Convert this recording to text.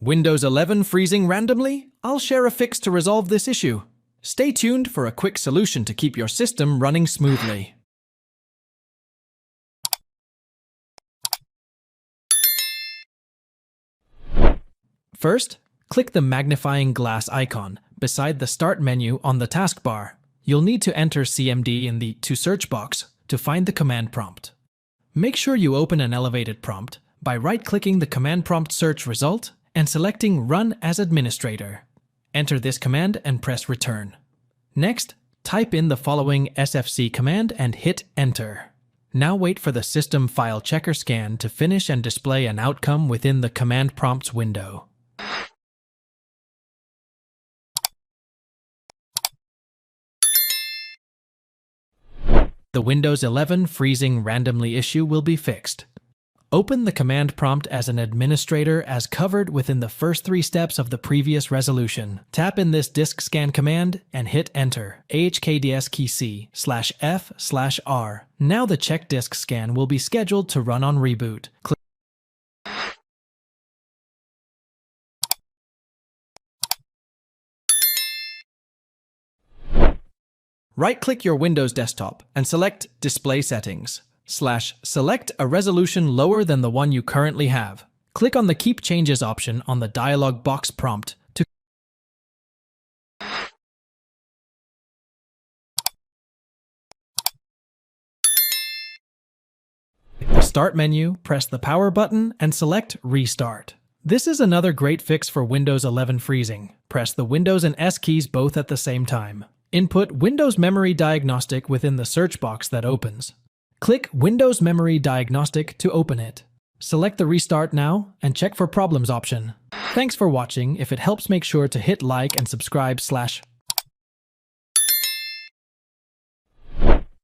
Windows 11 freezing randomly? I'll share a fix to resolve this issue. Stay tuned for a quick solution to keep your system running smoothly. First, click the magnifying glass icon beside the Start menu on the taskbar. You'll need to enter CMD in the To Search box to find the command prompt. Make sure you open an elevated prompt by right-clicking the command prompt search result and selecting Run as Administrator. Enter this command and press Return. Next, type in the following SFC command and hit Enter. Now wait for the System File Checker scan to finish and display an outcome within the command prompts window. The Windows 11 freezing randomly issue will be fixed. Open the command prompt as an administrator as covered within the first 3 steps of the previous resolution. Tap in this disk scan command and hit Enter. ahkdsk/f/r. Now the check disk scan will be scheduled to run on reboot. Right-click your Windows desktop and select Display Settings. Select a resolution lower than the one you currently have. Click on the Keep Changes option on the dialog box prompt to the Start menu, press the Power button, and select Restart. This is another great fix for Windows 11 freezing. Press the Windows and S keys both at the same time. Input Windows Memory Diagnostic within the search box that opens. Click Windows Memory Diagnostic to open it. Select the Restart Now and check for Problems option. Thanks for watching. If it helps, make sure to hit like and subscribe /